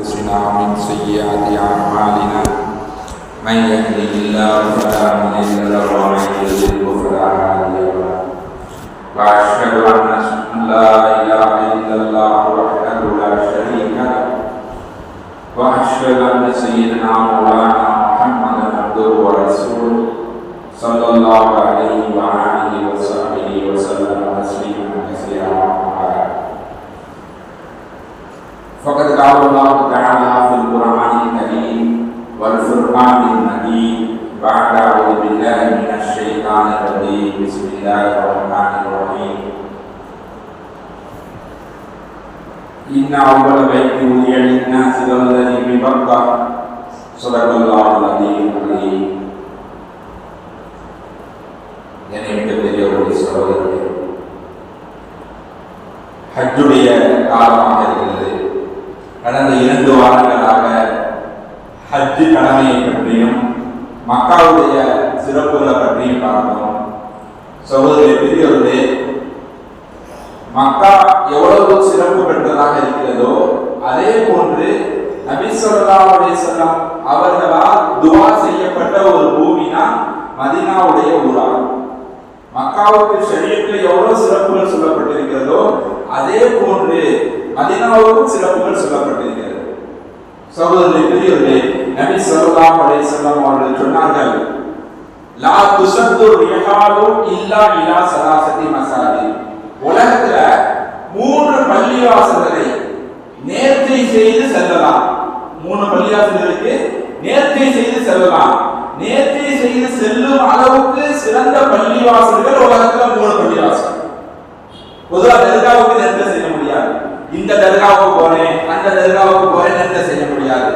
أنفسنا ومن سيئات أعمالنا من يهده الله فلا مضل له ومن يضلل فلا هادي له وأشهد أن لا إله إلا الله وحده لا شريك له وأشهد أن سيدنا مولانا محمدا عبده ورسوله صلى الله عليه وآله وصحبه وسلم تسليما كثيرا. فقد قال الله تعالى في القرآن الكريم والفرقان المجيد بعد أعوذ بالله من الشيطان الرجيم بسم الله الرحمن الرحيم إن أول بيت وضع للناس للذي ببكة صدق الله العلي العظيم. ஹஜ்ஜுடைய காலமாக இருக்கிறது. கடந்த 2 வாரங்களாக ஹஜ் கடமையை பற்றியும் மக்காவுடைய சிறப்புகளை பற்றியும் பார்த்தோம். சகோதர பெரியவர்களே, மக்கா எவ்வளவு சிறப்பு பெற்றதாக இருக்கிறதோ அதே போன்று நபி ஸல்லல்லாஹு அலைஹி வஸல்லம் அவர்களால் துஆ செய்யப்பட்ட ஒரு பூமினா மதீனாவுடைய ஊராகும். மக்காவுக்கு ஷரியத்தில் எவ்வளவு சிறப்புகள் சொல்லப்பட்டிருக்கிறதோ அதே போன்று மதீனாவுக்கும் சிறப்புகள் சொல்லப்பட்டிருக்கிறது. சகோதரர்களே பெரியவர்களே, நபி ஸல்லல்லாஹு அலைஹி வஸல்லம் அவர்கள் சொன்னார்கள், லா துஷத்து ரிஹாலு இல்லா இலா ஸலாசதி மசாஜித். உலகத்துல 3 பள்ளிவாசல்களை நேர்ச்சை செய்து செல்லலாம். 3 பள்ளிவாசல்களுக்கு நேர்ச்சை செய்து செல்லலாம். நேர்ச்சை செய்து செல்லும் அளவுக்கு சிறந்த பள்ளிவாசல்கள் உலகத்துல 3 பள்ளிவாசல். பொதுவா தர்காவுக்கு நேர்ச்சை செய்ய முடியாது. இந்த தர்காவுக்கு போறேன், அந்த தர்காவுக்கு போறேன் நேர்ச்சை செய்ய முடியாது.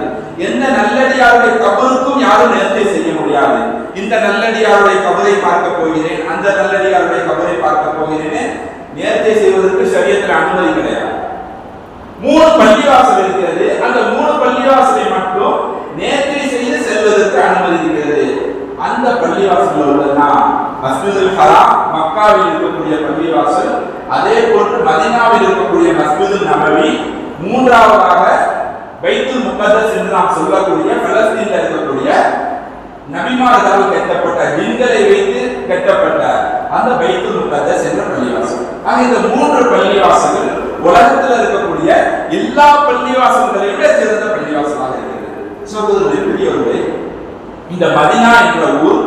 எந்த நல்லடியாருடைய கபருக்கும் யாரும் நேர்ச்சை செய்ய முடியாது. இந்த நல்லடியாருடைய கபரை பார்க்க போகிறேன், அந்த நல்லடியாருடைய கபரை பார்க்க போகிறேன் நேர்ச்சை செய்வதற்கு ஷரியத்தில் அனுமதி கிடையாது. 3 பள்ளிவாசல் இருக்கிறது. அந்த 3 பள்ளிவாசலை மட்டும் நேர்ச்சை செய்து செல்வதற்கு அனுமதி இருக்கிறது. அந்த பள்ளிவாசல் உள்ளதுன்னா மஸ்ஜிதுல் ஹராம் மக்காவில் இருக்கக்கூடிய பள்ளிவாசல், அதே போன்று மதீனாவில் இருக்கக்கூடிய மஸ்ஜிதுல் நபவி, மூன்றாவதாக பைத்துல் முகத்தஸ் என்று நாம் சொல்லக்கூடிய பலஸ்தீனில் இருக்கக்கூடிய நபிமார்களால் கட்டப்பட்ட ஜின்களை வைத்து கட்டப்பட்ட அந்த பைத்துல் முகத்தஸ் என்ற பள்ளிவாசல். ஆக இந்த 3 பள்ளிவாசல்கள் உலகத்தில் இருக்கக்கூடிய எல்லா பள்ளிவாசல்களை விட சிறந்த பள்ளிவாசலாக இருக்கிறது. சகோதரர்களே பெரியவர்களே, இந்த மதீனா என்ற ஊர்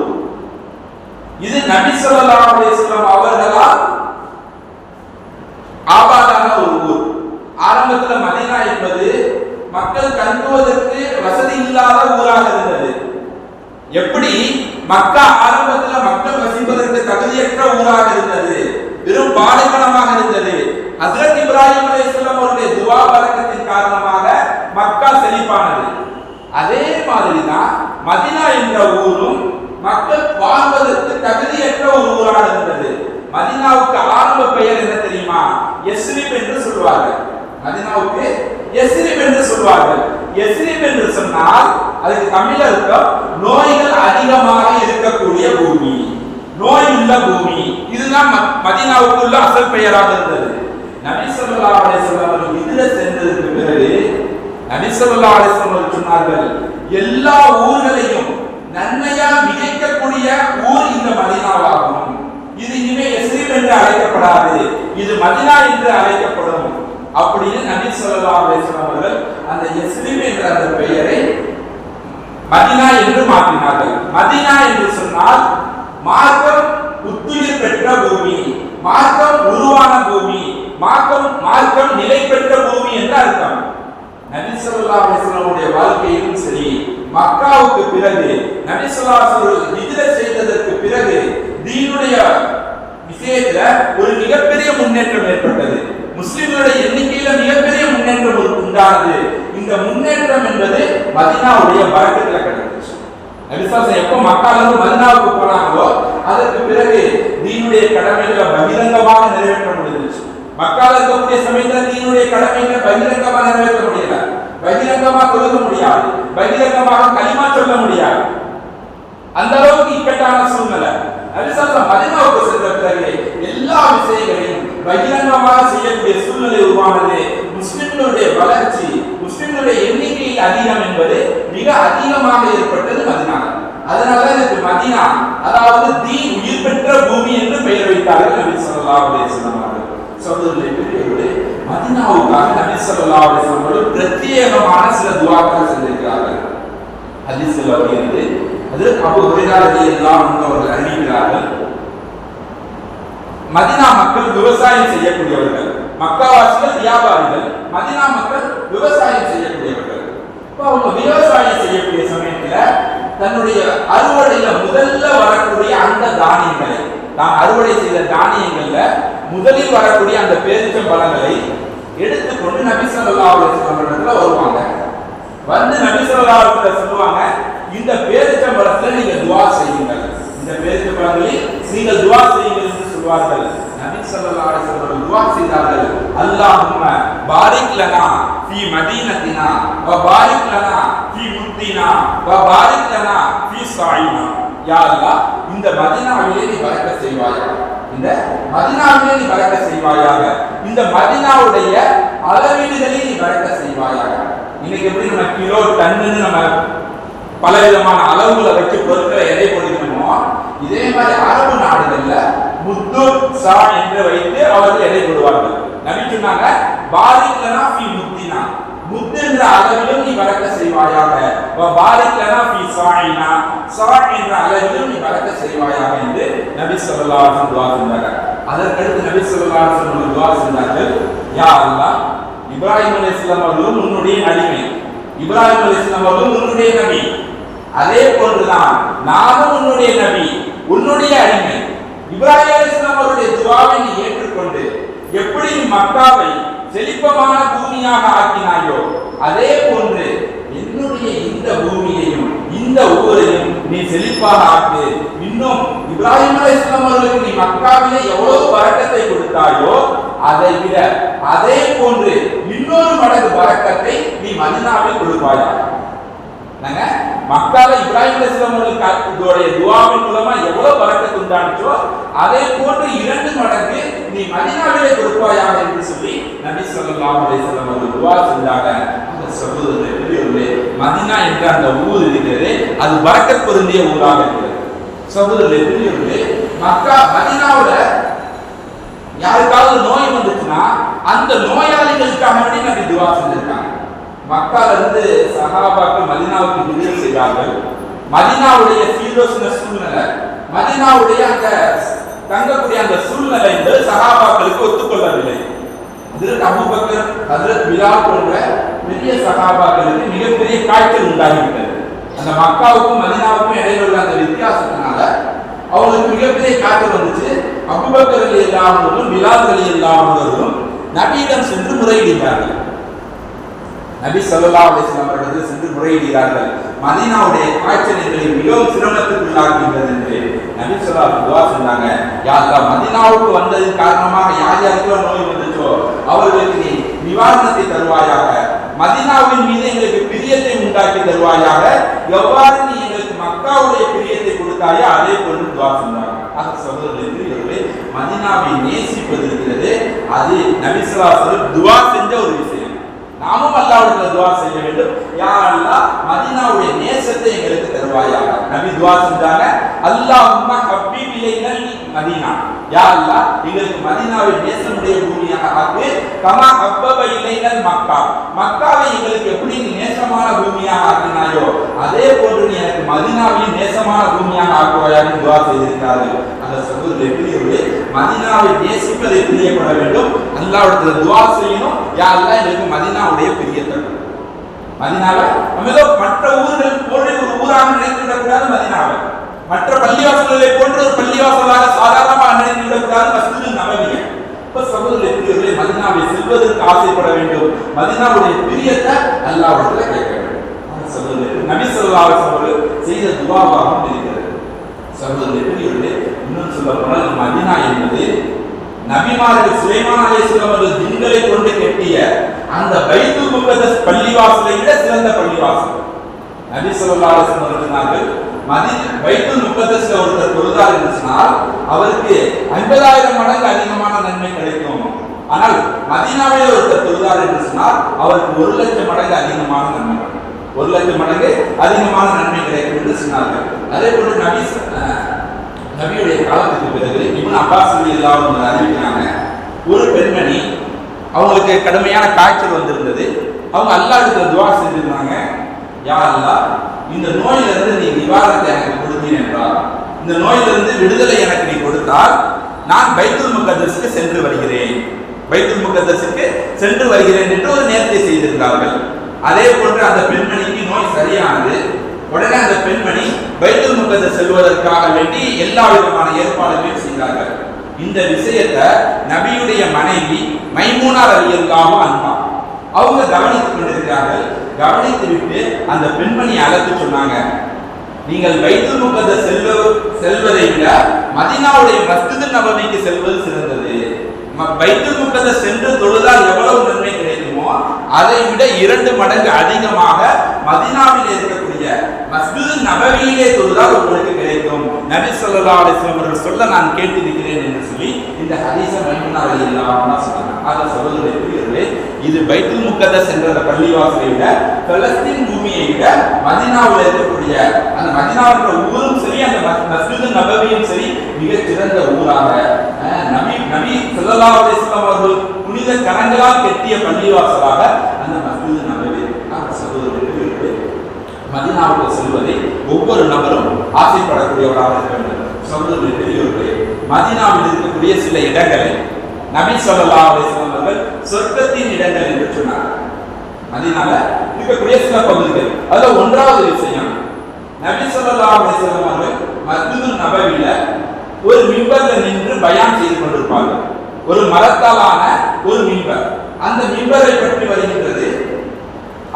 இது நபி ஸல்லல்லாஹு அலைஹி வஸல்லம் அவர்களால் ஆபாதான ஒரு ஊர். ஆரம்பத்துல மதீனா என்பது மக்கள் தங்குவதற்கு வசதி இல்லாத ஊராக இருந்தது. எப்படி மக்கா ஆரம்பத்துல மக்கள் வசிப்பதற்கு தகுதியற்ற ஊராக இருந்தது, வெறும் பாலைவனமாக இருந்தது. ஹஜ்ரத் இப்ராஹிம் அலைஹிஸ்ஸலாம் அவருடைய துஆ பரக்கத்தின் காரணமாக மக்கா செழிப்பானது. அதே மாதிரி தான் மதீனா என்ற ஊரும் மக்கள் வாழ்வதற்கு தகுதியற்ற ஒரு ஊராக இருந்தது. மதீனாவுக்கு ஆரம்ப பெயர் என்ன தெரியுமா? யஸ்ரிப் என்று சொல்வார்கள். மதீனாவுக்கு யஸ்ரிப் என்று சொல்வார்கள். யஸ்ரிப் என்று சொன்னால் அதுக்கு தமிழ் அர்த்தம் நோய்கள் அதிகமாக இருக்கக்கூடிய பூமி, நோய் உள்ள பூமி. இதுதான் மதீனாவுக்கு உள்ள அசல் பெயராக இருந்தது. நபி ஸல்லல்லாஹு அலைஹி வஸல்லம் அவர்கள் இதில சென்றதற்கு பிறகு நபி ஸல்லல்லாஹு அலைஹி வஸல்லம் சொன்னார்கள், எல்லா ஊர்களையும் நன்மையா மிகைக்கக்கூடிய ஊர் இந்த மதீனாவாகும். இது இனிமே யஸ்ரிப் என்று அழைக்கப்படாது, இது மதீனா என்று அழைக்கப்படும் அப்படின்னு நபி ஸல்லல்லாஹு அலைஹி வஸல்லம் அவர்கள் அந்த யஸ்ரிப் என்ற அந்த பெயரை மதீனா என்று மாற்றினார்கள். மதீனா என்று சொன்னால் மார்க்கம் புத்துயிர் பெற்ற பூமி, மார்க்கம் உருவான பூமி, மார்க்கம் நிலை பெற்ற பூமி என்று அர்த்தம். நபி ஸல்லல்லாஹு அலைஹி வஸல்லம் வாழ்க்கையிலும் சரி, மக்காவுக்கு பிறகு நபி ஸல்லல்லாஹு அலைஹி வஸல்லம் ஹிஜ்ரத் செய்ததற்கு பிறகு தீனுடைய விஷயத்துல ஒரு மிகப்பெரிய முன்னேற்றம் ஏற்பட்டது. முஸ்லிம்களுடைய எண்ணிக்கையில மிகப்பெரிய முன்னேற்றம் உண்டானது. இந்த முன்னேற்றம் என்பது மதீனாவுடைய பரக்கத்துல கிடைச்சிச்சு. நபி ஸல்லல்லாஹு அலைஹி வஸல்லம் எப்போ மக்கால இருந்து மதீனாவுக்கு போனாங்களோ அதற்கு பிறகு தீனுடைய கடமைகளை பகிரங்கமாக நிறைவேற்ற முடிஞ்சிச்சு. மக்கால இருக்கக்கூடிய சமயத்துல தீனுடைய கடமைகளை பகிரங்கமாக நிறைவேற்ற முடியல, பகிரங்கமாக தொழுக முடியாது, பகிரங்கமாக கலிமா சொல்ல முடியாது. அந்த அளவுக்கு இக்கட்டான சூழ்நிலை. நபி ஸல்லல்லாஹு அலைஹி வஸல்லம் மதீனாவுக்கு சென்ற பிறகு எல்லா விஷயங்களையும் பகிரங்கமாக செய்யக்கூடிய சூழ்நிலை உருவானது. முஸ்லிம்களுடைய வளர்ச்சி, முஸ்லிம்களுடைய எண்ணிக்கை அதிகம் என்பது மிக அதிகமாக ஏற்பட்டது மதீனா. அதனால இதுக்கு மதீனா, அதாவது தீன் உயிர் பெற்ற பூமி என்று பெயர் வைத்தார்கள் நபி ஸல்லல்லாஹு அலைஹி வஸல்லம் அவர்கள். சகோதரர்களே, மதீனாவுக்காக நபி ஸல்லல்லாஹு அலைஹி வஸல்லம் அவர்கள் பிரத்யேகமான சில துஆக்கள் செஞ்சிருக்கிறார்கள். ஹதீஸ்ல வருகிறது. ஹஜ்ரத் அபூ ஹுரைரா ரலியல்லாஹு அன்ஹு அவர்கள் அறிவிக்கிறார்கள், மதீனா மக்கள் விவசாயம் செய்யக்கூடியவர்கள், மக்காவாசிகள் வியாபாரிகள், மதீனா மக்கள் விவசாயம் செய்யக்கூடியவர்கள். அவங்க விவசாயம் செய்யக்கூடிய சமயத்துல தன்னுடைய அறுவடையில முதல்ல வரக்கூடிய அந்த தானியங்களை, தான் அறுவடை செய்த தானியங்கள்ல முதலில் வரக்கூடிய அந்த பேரிச்சம் பழங்களை எடுத்துக்கொண்டு நபி ஸல்லல்லாஹு அலைஹி வஸல்லம் வருவாங்க. வந்து நபி ஸல்லல்லாஹு அலைஹி வஸல்லம் சொல்லுவாங்க, இந்த பேரிச்சம் பழத்துல நீங்க துஆ செய்யுங்கள், இந்த பேரிச்சம் பழங்களில் நீங்கள் துஆ செய்யுங்கள் என்று சொல்வார்கள். நபி ஸல்லல்லாஹு அலைஹி வஸல்லம் துஆ செய்தார்கள், அல்லாஹும்ம பாரிக் லனா ஃபீ மதீனத்தினா வ பாரிக் லனா ஃபீ முத்தினா வ பாரிக் லனா ஃபீ ஸாயினா. யா அல்லாஹ், இந்த மதீனாவிலே நீ பரக்கத் செய்வாயாக, இந்த மதீனாவிலே நீ பரக்கத் செய்வாயாக, இந்த மதீனாவுடைய அளவீடுகளை நீ பரக்கத் செய்வாயாக. இன்னைக்கு எப்படி நம்ம கிலோ டன்னு நம்ம பலவிதமான அளவுகளை வச்சு பொருட்களை எடை போடுகிறோமோ, இதே மாதிரி அரபு நாடுகள்ல முத்து சா என்று வைத்து அவர்கள் எடை போடுவார்கள். நபி சொன்னாங்க, பாரிக் லனா ஃபீ முத்தினா, முத்து என்ற அளவிலும் நீ பரக்கத் செய்வாயாக, வ பாரிக் லனா ஃபீ ஸாயினா, ஸா என்ற அளவிலும் நீ பரக்கத் செய்வாயாக என்று நபி ஸல்லல்லாஹு அலைஹி வஸல்லம் துஆ செய்தார்கள். அதற்கடுத்து நபி ஸல்லல்லாஹு அலைஹி வஸல்லம் துஆ செய்தார்கள், யா அல்லாஹ், இப்ராஹிம் அலைஹிஸ்ஸலாம் அவர்களும் உன்னுடைய அடிமை, இப்ராஹிம் அலைஹிஸ்ஸலாம் அவர்களும் உன்னுடைய நபி, அதே போன்றுதான் நானும் உன்னுடைய நபி, உன்னுடைய அடிமை. இப்ராஹிம் அலைஹிஸ்ஸலாம் அவருடைய துஆவை நீ ஏற்றுக்கொண்டு எப்படி மக்காவை செழிப்பமான பூமியாக ஆக்கினாயோ, அதே போன்று என்னுடைய இந்த பூமியையும் இந்த ஊரையும் நீ செழிப்பாக ஆக்கு. இன்னும் இப்ராஹிம் அலைஹிஸ்ஸலாம் அவர்களுக்கு நீ மக்காவிலே எவ்வளவு பரக்கத்தை கொடுத்தாயோ, அதை விட அதே போன்று இன்னொரு மடங்கு பரக்கத்தை நீ மதீனாவில் கொடுப்பாயா. நாங்க மக்கால இப்ராஹிம் அலைஹிஸ்ஸலாம் அவர்களுடைய துஆவின் மூலமா எவ்வளவு பரக்கத் உண்டானுச்சோ, அதே போன்று 2 மடங்கு நீ மதீனாவிலே கொடுப்பாயாக என்று சொல்லி நபி ஸல்லல்லாஹு அலைஹி வஸல்லம் அவர்கள் துஆ செஞ்சாங்க. அந்த சகோதரர்களே, மதீனா என்ற அந்த ஊர் இருக்கிறது, அது பரக்கத் பொருந்திய ஊராக இருக்கிறது. சகோதரர்களே, மக்கா மதீனாவுல யாருக்காவது நோய் வந்துச்சுன்னா அந்த நோயாளிகளுக்காக வேண்டி நபி துஆ செஞ்சிருக்காங்க. மக்கால இருந்து சஹாபாக்கள் மதீனாவுக்கு ஹிஜ்ரத் செய்தார்கள். மதீனாவுடைய சீதோஷ்ண சூழ்நிலை, மதீனாவுடைய அந்த தங்கக்கூடிய அந்த சூழ்நிலை என்பது சஹாபாக்களுக்கு ஒத்துக்கொள்ளவில்லை. ஹஜ்ரத் அபூபக்கர், ஹஜ்ரத் பிலால் போன்ற பெரிய சஹாபாக்களுக்கு மிகப்பெரிய காய்ச்சல் உண்டாகிவிட்டது. அந்த மக்காவுக்கும் மதீனாவுக்கும் இடையில உள்ள அந்த வித்தியாசத்தினால அவங்களுக்கு மிகப்பெரிய காய்ச்சல் வந்துச்சு. அபூபக்கர் ரலியல்லாஹு அன்ஹுவும் பிலால் ரலியல்லாஹு அன்ஹுவும் நபியிடம் சென்று முறையிட்டார்கள். நபி ஸல்லல்லாஹு அலைஹி வஸல்லம் அவர்கள் சென்று முறையிட்டார்கள், மதீனாவுடைய காய்ச்சல் எங்களை மிகவும் சிரமத்துக்குள்ளாக்குகிறது என்று நபி ஸல்லல்லாஹு அலைஹி வஸல்லம் துஆ செஞ்சாங்க. யா அல்லாஹ், மதீனாவுக்கு வந்ததன் காரணமாக யார் யாருக்கெல்லாம் நோய் வந்துச்சோ அவர்களுக்கு நீ நிவாரணத்தை தருவாயாக, மதீனாவின் மீது எங்களுக்கு பிரியத்தை உண்டாக்கி தருவாயாக, எவ்வாறு நீ எங்களுக்கு மக்காவுடைய பிரியத்தை கொடுத்தாயோ அதே போன்று துஆ செஞ்சாங்க. ஆக சகோதரர்களே, மதீனாவை நேசிப்பது இருக்கிறது, அது நபி ஸல்லல்லாஹு அலைஹி வஸல்லம் துஆ செஞ்ச ஒரு விஷயம். நாமும் அல்லாஹ்விடத்தில் துஆ செய்ய வேண்டும், யா அல்லாஹ், மதீனாவுடைய நேசத்தை எங்களுக்கு தருவாயாக. நபி துஆ செஞ்சாங்க, அல்லாஹும்ம ஹப்பீப் இலைனல் மதீனா, யா அல்லாஹ், எங்களுக்கு மதீனாவை நேசமுடைய பூமியாக ஆக்கு, கமா ஹப்பப இலைனல் மக்கா, மக்காவை எங்களுக்கு எப்படி நீ நேசமான பூமியாக ஆக்கினாயோ அதே போன்று நீ எனக்கு மதீனாவையும் நேசமான பூமியாக ஆக்குவாயாக துஆ செய்திருக்கிறார்கள். அந்த சகோதரர்களே, மதீனாவை நேசிப்பதை பிரியப்பட வேண்டும், அல்லாஹ்விடத்தில் துஆ செய்யணும், யா அல்லாஹ், எங்களுக்கு மதீனாவுடைய பிரியத்தை கொடு. மதீனாவை நம்ம ஏதோ மற்ற ஊர்கள் போன்ற ஒரு ஊராக நினைத்துவிடக்கூடாது, மதீனாவை மற்ற பள்ளிவாசல்களை போன்ற ஒரு பள்ளிவாசலாக சாதாரணமாக நினைத்துவிடக்கூடாது, மஸ்ஜிதுல் நபவியை. இப்ப சகோதரர்களே, மதீனாவை செல்வதற்கு ஆசைப்பட வேண்டும், மதீனாவுடைய பிரியத்தை அல்லாஹ்விடத்தில் கேட்க வேண்டும். சகோதரர்களே, நபி ஸல்லல்லாஹு அலைஹி வஸல்லம் செய்த துஆவாகவும் இருக்கிறது. சகோதரர்களே, இன்னும் சொல்ல போனால் மதீனா என்பது நபிமார்கள் சுலைமான் அலைஹிஸ்ஸலாம் அவர்கள் ஜின்களை கொண்டு கட்டிய அந்த பைத்துல் முகத்தஸ் பள்ளிவாசலை விட சிறந்த பள்ளிவாசல். நபி ஸல்லல்லாஹு அலைஹி வஸல்லம் சொன்னார்கள், பைத்துல் முகத்தஸ்ல ஒருத்தர் தொழுதார் என்று சொன்னால் அவருக்கு 50,000 மடங்கு அதிகமான நன்மை கிடைக்கும். ஆனால் மதீனாவிலே ஒருத்தர் தொழுதார் என்று சொன்னால் அவருக்கு 1,00,000 மடங்கு அதிகமான நன்மை, 1,00,000 மடங்கு அதிகமான நன்மை கிடைக்கும் என்று சொன்னார்கள். அதே போன்று நபியுடைய காலத்துக்கு பிறகு இப்னு அப்பாஸ் ரலியல்லாஹு அன்ஹு அறிவிக்கிறாங்க, ஒரு பெண்மணி அவங்களுக்கு கடுமையான காய்ச்சல் வந்திருந்தது. அவங்க அல்லாஹ்விடத்துல துஆ செஞ்சிருந்தாங்க, யா அல்லாஹ் இந்த நோயிலிருந்து நீ நிவாரணத்தை எனக்கு கொடுத்தீர் என்றால், இந்த நோயிலிருந்து விடுதலை எனக்கு நீ கொடுத்தால் நான் பைத்துல் முகத்தஸுக்கு சென்று வருகிறேன், பைத்துல் முகத்தஸுக்கு சென்று வருகிறேன் என்று ஒரு நேர்ச்சை செய்திருந்தார்கள். அதே போன்று அந்த பெண்மணிக்கு நோய் சரியானது. உடனே அந்த பெண்மணி பைத்துல் முகத்தஸ் செல்வதற்காக வேண்டி எல்லா விதமான ஏற்பாடுகளையும் செய்தார்கள். இந்த விஷயத்தை நபியுடைய மனைவி மைமூனா ரலியல்லாஹு அன்ஹா அவங்க கவனித்துக் கொண்டிருக்கிறார்கள். கவனித்து விட்டு அந்த பெண்மணியை அழைத்து சொன்னாங்க, நீங்கள் பைத்துல் முகத்தஸ் செல்வதை விட மதீனாவுடைய மஸ்ஜித் நபவிக்கு செல்வது சிறந்தது. பைத்துல் முகத்தஸ் சென்று தொழுதால் எவ்வளவு நன்மை கிடைக்குமோ அதை விட 2 மடங்கு அதிகமாக மதீனாவில் இருக்கக்கூடிய மஸ்ஜித் நபவியிலே தொழுதால் உங்களுக்கு கிடைக்கும். நபி ஸல்லல்லாஹு அலைஹி வஸல்லம் அவர்கள் சொல்ல நான் கேட்டிருக்கிறேன் என்று சொல்லி இந்த ஹதீஸை மைமூனா ரலியல்லாஹு அன்ஹா சொன்னாங்க. அத சொல்லுகிறே இது பைத்துல் முகத்தஸ் என்ற பள்ளிவாசலை விட பலஸ்தீன் பூமியை விட மதீனாவில் இருக்கக்கூடிய அந்த மதீனாவுடைய ஊரும் சரி, அந்த மஸ்ஜித் நபவியும் சரி மிகச் சிறந்த ஊராக நபி ஸல்லல்லாஹு அலைஹி வஸல்லம் அவர்கள் புனித கரங்களால் கட்டிய பள்ளிவாசலாக அந்த மஸ்ஜித் நபவி. சகோதரர்களே, மதீனாவுக்கு செல்வதை ஒவ்வொரு நபரும் ஆசைப்படக்கூடியவராக இருக்க வேண்டும். சகோதரர்களே, பெரியவர்களே, மதீனாவில் இருக்கக்கூடிய சில இடங்களை நபி ஸல்லல்லாஹு அலைஹி வஸல்லம் அவர்கள் சொர்க்கத்தின் இடங்கள் என்று சொன்னார். மதீனால இருக்கக்கூடிய சில பகுதிகள். அதுல ஒன்றாவது விஷயம், நபி ஸல்லல்லாஹு அலைஹி வஸல்லம் அவர்கள் மஸ்ஜித் நபவியில ஒரு மிம்பர்ல நின்று பயான் செய்து கொண்டிருப்பார்கள். ஒரு மரத்தாலான ஒரு மிம்பர். அந்த மிம்பரை பற்றி வருகின்றது,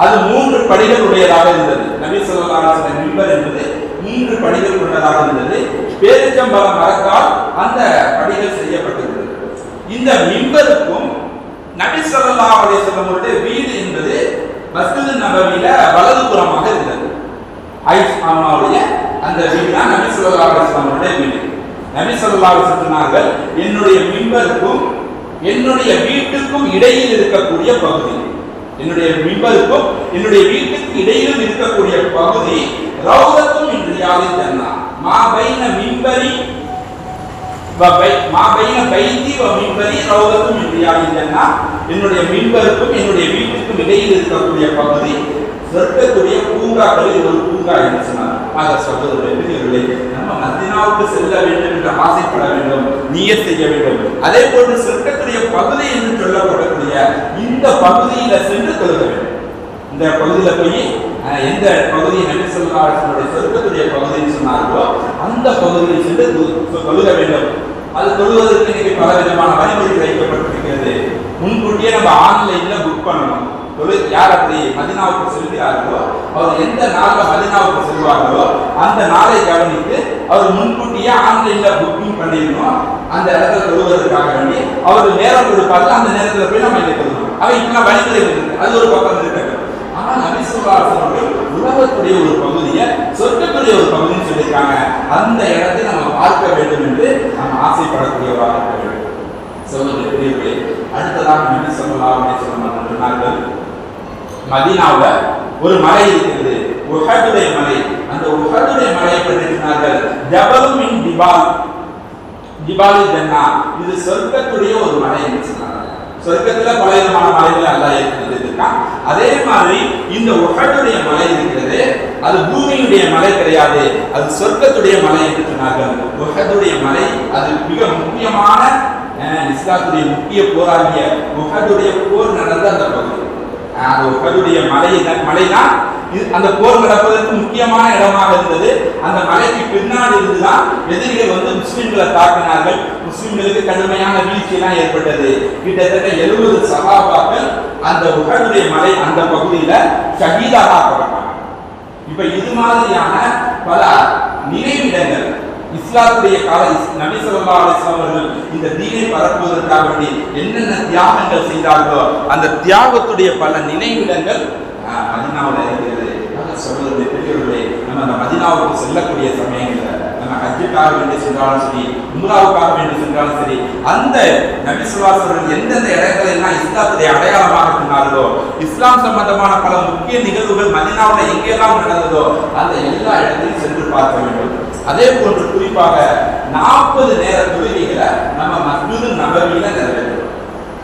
அது 3 படிகள் உடையதாக இருந்தது. நபி ஸல்லல்லாஹு அலைஹி வஸல்லம் மிம்பர் என்பது 3 படிகள் கொண்டதாக இருந்தது. பேரிச்சம்பழ மரத்தால் அந்த படிகள் செய்யப்பட்டிருந்தது. இந்த மிம்பருக்கும் நபி ஸல்லல்லாஹு அலைஹி வஸல்லம் அவருடைய வீடு என்பது மஸ்ஜித் நபவியில வலதுபுறமாக இருந்தது. ஆயிஷாவுடைய அந்த வீடு தான் நபி ஸல்லல்லாஹு அலைஹி வஸல்லம் அவருடைய வீடு. நபி ஸல்லல்லாஹு அலைஹி வஸல்லம் சொன்னார்கள், என்னுடைய மிம்பருக்கும் என்னுடைய வீட்டுக்கும் இடையில் இருக்கக்கூடிய பகுதி, என்னுடைய மிம்பருக்கும் என்னுடைய வீட்டுக்கு இடையில் இருக்கக்கூடிய பகுதி ரௌதத்தும் மின் ரியாதில் ஜன்னah. மா பைன மிம்பரி மா பைன பைதி வ மிம்பரி ரௌதத்தும் மின் ரியாதில் ஜன்னah. என்னுடைய மிம்பருக்கும் என்னுடைய வீட்டுக்கும் இடையில் இருக்கக்கூடிய பகுதி சொர்க்கத்துடைய பூங்காக்களில் ஒரு பூங்கா என்று சொன்னார். ஆக சகோதரர்களே, நம்ம மதீனாவுக்கு செல்ல வேண்டும் என்று ஆசைப்பட வேண்டும், நியத் செய்ய வேண்டும். அதே போன்று சொர்க்கத்துடைய பகுதி என்று சொல்லப்படக்கூடிய இந்த பகுதியில சென்று தொழுக வேண்டும். இந்த பகுதியில போய் எந்த பகுதியை நபி ஸல்லல்லாஹு அலைஹி வஸல்லம் சொர்க்கத்துடைய பகுதின்னு சொன்னார்களோ அந்த பகுதியில் சென்று தொழுக வேண்டும். அது தொழுவதற்கு இன்னைக்கு பல விதமான வழிமுறைகள் வைக்கப்பட்டிருக்கிறது. முன்கூட்டியே நம்ம ஆன்லைன்ல புக் பண்ணணும். யார் அப்படி மதீனாவுக்கு செல்கிறார்களோ அவர் எந்த நாள்ல மதீனாவுக்கு செல்வார்களோ அந்த நாளை கவனித்து அவர் முன்கூட்டியே ஆன்லைன்ல புக்கிங் பண்ணிடணும். அந்த இடத்துல தொழுவதற்காக வேண்டி அவர் நேரம் கொடுப்பாங்க, அந்த நேரத்தில் போய் நம்ம இங்கே தொழுவோம். அவை இப்பெல்லாம் வழிமுறை இருக்கு, அது ஒரு பக்கம் இருக்கிறது. ஆனா நபி ஸல்லல்லாஹு அலைஹி வஸல்லம் உலகத்துடைய ஒரு பகுதியை சொர்க்கத்துடைய ஒரு பகுதின்னு சொல்லியிருக்காங்க. அந்த இடத்தை நம்ம பார்க்க வேண்டும் என்று நம்ம ஆசைப்படக்கூடியவராக இருக்க வேண்டும். சகோதரர்களே, அடுத்ததாக நபி ஸல்லல்லாஹு அலைஹி வஸல்லம் சொன்னார்கள், மதீனாவுல ஒரு மலை இருக்கிறது, உஹதுடைய மலை. அந்த உஹதுடைய மலையை பற்றி சொன்னார்கள், ஜபலும் மின் ஜிபாலில் ஜன்னah. இது சொர்க்கத்துடைய ஒரு மலை என்று சொன்னார்கள். சொர்க்கத்துல பல விதமான மலைகளை அல்லாஹ் ஏற்படுத்தியிருக்கான். அதே மாதிரி இந்த உஹதுடைய மலை இருக்கிறது, அது பூமியுடைய மலை கிடையாது, அது சொர்க்கத்துடைய மலை என்று சொன்னார்கள். உஹதுடைய மலை அது மிக முக்கியமான இஸ்லாத்துடைய முக்கிய போராகிய உஹதுடைய போர் நடந்த அந்த பகுதி. அந்த உஹதுடைய மலைதான் அந்த போர் நடப்பதற்கு முக்கியமான இடமாக இருந்தது. அந்த மலைக்கு பின்னாடி இருந்துதான் எதிரிகள் வந்து முஸ்லிம்களை தாக்கினார்கள். முஸ்லிம்களுக்கு கடுமையான வீழ்ச்சி எல்லாம் ஏற்பட்டது. கிட்டத்தட்ட 70 சஹாபாக்கள் அந்த உஹதுடைய மலை அந்த பகுதியில ஷஹீதாக ஆக்கப்பட்டாங்க. இப்ப இது மாதிரியான பல நினைவிடங்கள் இஸ்லாத்துடைய கால நபி ஸல்லல்லாஹு அலைஹி வஸல்லம் அவர்கள் இந்த தீனை பரப்புவதற்காக வேண்டி என்னென்ன தியாகங்கள் செய்தார்களோ அந்த தியாகத்துடைய பல நினைவிடங்கள் மதீனாவில் இருக்கிறது. சகோதரர்களே, பெரியவர்களே, நம்ம அந்த மதீனாவுக்கு செல்லக்கூடிய சமயங்களில் நம்ம ஹஜ்ஜுக்காக வேண்டி சென்றாலும் சரி, உம்ராவுக்காக வேண்டி சென்றாலும் சரி, அந்த நபி ஸல்லல்லாஹு அலைஹி வஸல்லம் எந்தெந்த இடங்களை எல்லாம் இஸ்லாத்துடைய அடையாளமாக சொன்னார்களோ, இஸ்லாம் சம்பந்தமான பல முக்கிய நிகழ்வுகள் மதீனாவுல எங்கெல்லாம் நடந்ததோ அந்த எல்லா இடத்திலும் சென்று பார்க்க வேண்டும். அதே போன்று குறிப்பாக 40 நேர தொழுகைகளை நம்ம மஸ்ஜிது நபவியில நிறைவேற்றணும்.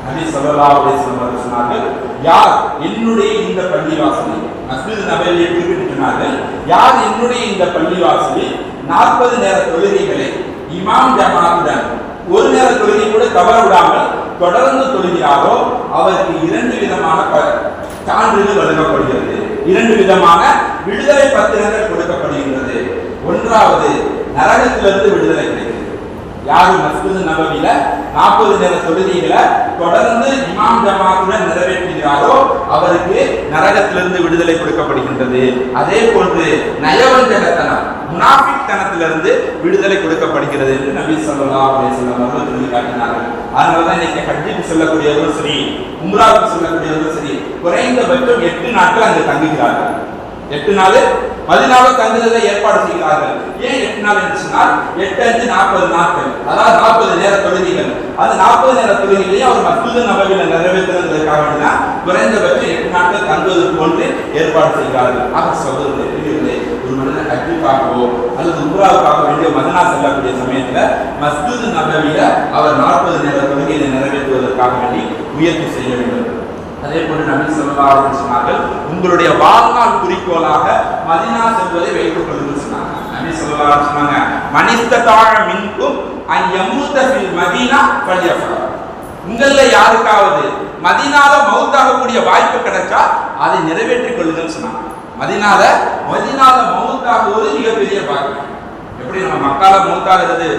நபி ஸல்லல்லாஹு அலைஹி வஸல்லம் அவர்கள் சொன்னார்கள், யார் என்னுடைய இந்த பள்ளிவாசலில், மஸ்ஜிது நபவியை குறிப்பிட்டு சொன்னார்கள், யார் என்னுடைய இந்த பள்ளிவாசலில் 40 நேர தொழுகைகளை இமாம் ஜமாத்துடன் ஒரு நேர தொழுகை கூட தவற விடாமல் தொடர்ந்து தொழுகிறாரோ அவருக்கு 2 விதமான சான்றிதழ் வழங்கப்படுகிறது, 2 விதமான விடுதலை பத்திரங்கள் கொடுக்கப்படுகின்றது. ஒன்றாவது, நரகத்திலிருந்து விடுதலை கிடைக்கிறது. யாரு மஸ்ஜிது நபவியில 40 நேர தொழுகைகளை தொடர்ந்து இமாம் ஜமாத்துடன் நிறைவேற்றுகிறாரோ அவருக்கு நரகத்திலிருந்து விடுதலை கொடுக்கப்படுகின்றது. அதே போன்று நயவஞ்சகத்தனம், முனாஃபிக் தனத்திலிருந்து விடுதலை கொடுக்கப்படுகிறது என்று நபி ஸல்லல்லாஹு அலைஹி வஸல்லம் அவர்கள் சொல்லி காட்டினார்கள். அதனாலதான் இன்னைக்கு ஹஜ்ஜுக்கு செல்லக்கூடியவர்கள் சரி, உம்ராவுக்கு செல்லக்கூடியவர்கள் சரி, குறைந்தபட்சம் 8 நாட்கள் அங்கு தங்குகிறார்கள். 8 நாள் மதீனாவுல தங்குறதை ஏற்பாடு செய்கிறார்கள். ஏன் 8 நாள் என்று சொன்னால் 8 5 40 நாட்கள், அதாவது 40 நேர தொழுகைகள். அந்த 40 நேர தொழுகையிலேயே அவர் மஸ்ஜிது நபவியில நிறைவேற்றுவதற்காக வேண்டிதான் குறைந்தபட்சம் 8 நாட்கள் தங்குவதற்கு போன்று ஏற்பாடு செய்கிறார்கள். ஆக சகோதரர்களே, ஒரு மனிதன் ஹஜ்ஜுக்காகவோ அல்லது உம்ராவுக்காக வேண்டிய மதீனா செல்லக்கூடிய சமயத்துல மஸ்ஜிது நபவியில அவர் 40 நேர தொழுகையை நிறைவேற்றுவதற்காக வேண்டி முயற்சி செய்ய வேண்டும். அதே போன்று நபி ஸல்லல்லாஹு அலைஹி வஸல்லம் சொன்னார்கள், உங்களுடைய வாழ்நாள் குறிக்கோளாக மதீனா செல்வதை வைத்துக் கொள்ளுங்கள் சொன்னாங்க. நபி ஸல்லல்லாஹு அலைஹி வஸல்லம் சொன்னாங்க, மனிஸ்ததாஅ மின்கும் அன் யமூத ஃபில் மதீனா ஃபல்யஃபல். உங்கள யாருக்காவது மதீனால மௌத்தாகக்கூடிய வாய்ப்பு கிடைச்சா அதை நிறைவேற்றிக் கொள்ளுங்கள் சொன்னாங்க. மதீனால மௌத்தாகுவது மிகப்பெரிய பாக்கியம். எப்படி நம்ம மக்கால மௌத்தாகிறது,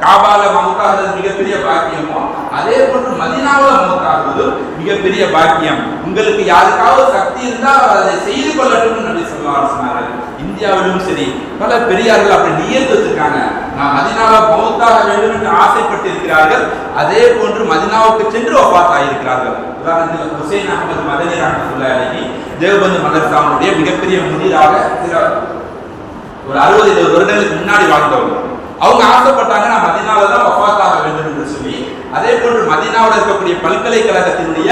காபால மௌத்தாகிறது மிகப்பெரிய பாக்கியமோ, அதே போன்று மதீனாவுல மௌத்தாகுவது மிகப்பெரிய பாக்கியம். உங்களுக்கு யாருக்காவது சக்தி இருந்தால் அதை செய்து கொள்ளட்டும் நபி ஸல்லல்லாஹு அலைஹி வஸல்லம் சொன்னார்கள். இந்தியாவிலும் சரி பல பெரியார்கள் அப்படி நியத்து வச்சிருக்காங்க, நான் மதீனாவுல மௌத்தாக வேண்டும் என்று ஆசைப்பட்டு இருக்கிறார்கள். அதே போன்று மதீனாவுக்கு சென்று வஃபாத் ஆகியிருக்கிறார்கள். உதாரணத்துக்கு ஹுசைன் அஹ்மத் மதனி ரஹ்மத்துல்லாஹி அலைஹி தேவபந்து மதரசாவுடைய மிகப்பெரிய முதீராக ஒரு 60-70 வருடங்களுக்கு முன்னாடி வாழ்ந்தவங்க. அவங்க ஆசைப்பட்டாங்க, நான் மதீனாவுல தான் வஃபாத் ஆக வேண்டும் என்று சொல்லி. அதே போன்று மதீனாவில் இருக்கக்கூடிய பல்கலைக்கழகத்தினுடைய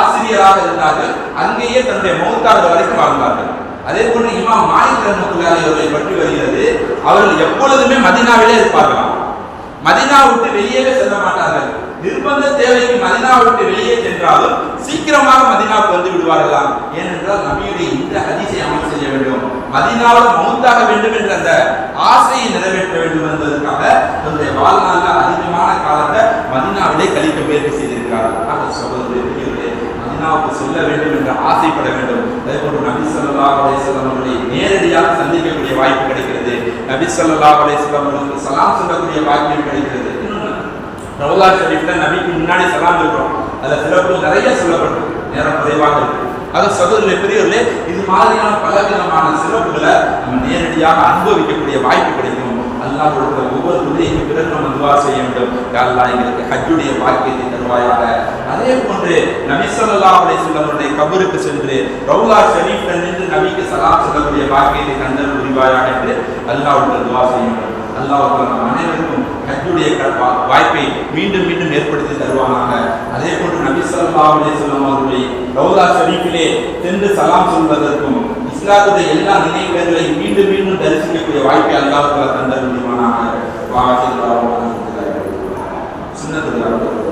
ஆசிரியராக இருந்தார்கள். அங்கேயே தன்னுடைய மௌத்தாகிறது வரைக்கும் வாழ்ந்தார்கள். அதே போன்று இமாம் மாலிக் ரஹ்மத்துல்லாஹி அவர்களை பற்றி வருகிறது, அவர்கள் எப்பொழுதுமே மதீனாவிலே இருப்பார்களாம். மதீனா விட்டு வெளியே செல்ல மாட்டார்கள். நிர்பந்த தேவைக்கு மதீனா விட்டு வெளியே சென்றாலும் சீக்கிரமாக மதீனாவுக்கு வந்து விடுவார்களாம். ஏனென்றால் நபியுடைய இந்த ஹதீஸை அமல் செய்ய வேண்டும், மதீனாவில் மௌத்தாக வேண்டும் என்ற அந்த ஆசையை நிறைவேற்ற வேண்டும் என்பதற்காக தன்னுடைய வாழ்நாளில் அதிகமான காலத்தை மதீனாவிலே கழிக்க முயற்சி செய்திருக்கிறார்கள். சகோதரர்களே, மதீனாவுக்கு செல்ல வேண்டும் என்று ஆசைப்பட வேண்டும். அதே போன்று நபி ஸல்லல்லாஹு அலைஹி வஸல்லம் அவர்களை நேரடியாக சந்திக்கக்கூடிய வாய்ப்பு கிடைக்கிறது. நபி ஸல்லல்லாஹு அலைஹி வஸல்லம் அவர்களுக்கு சலாம் சொல்லக்கூடிய வாய்ப்பு கிடைக்கிறது. ரவுலா ஷரீஃப்ல நபிக்கு முன்னாடி சலாம் சொல்றோம், அதுல சிறப்பு நிறைய சொல்லப்பட்டிருக்கு, நேரம் குறைவாக இருக்கு. அது சகோதரர்களே, பெரியவர்களே, இது மாதிரியான பலவிதமான சிறப்புகளை நம்ம நேரடியாக அனுபவிக்கக்கூடிய வாய்ப்பு கிடைக்கும். அல்லாஹ் கொடுக்கிற ஒவ்வொரு உதவிக்கு பிறகு நம்ம துஆ செய்ய வேண்டும். யா அல்லாஹ், எங்களுக்கு ஹஜ்ஜுடைய பாக்கியத்தை தருவாயாக. அதே போன்று நபி ஸல்லல்லாஹு அலைஹி வஸல்லம் அவருடைய கபருக்கு சென்று ரவுலா ஷரீஃப்ல நின்று நபிக்கு சலாம் சொல்லக்கூடிய பாக்கியத்தை தந்தல் புரிவாயாக என்று அல்லாஹ்வுக்கு துஆ செய்ய வேண்டும். அல்லாஹ் நம் அனைவருக்கும் ஹஜ்ஜுடைய வாய்ப்பை மீண்டும் மீண்டும் ஏற்படுத்தி தருவானாக. அதே போன்று நபி ஸல்லல்லாஹு அலைஹி வஸல்லம் அவர்களை ரவுலா ஷரீஃபிலே சென்று சலாம் சொல்வதற்கும் இஸ்லாத்துடைய எல்லா நினைவுகளையும் மீண்டும் மீண்டும் தரிசிக்கக்கூடிய வாய்ப்பை அல்லாஹ் தந்தல் புரிவானாக. சுன்னத்துல்லாஹ்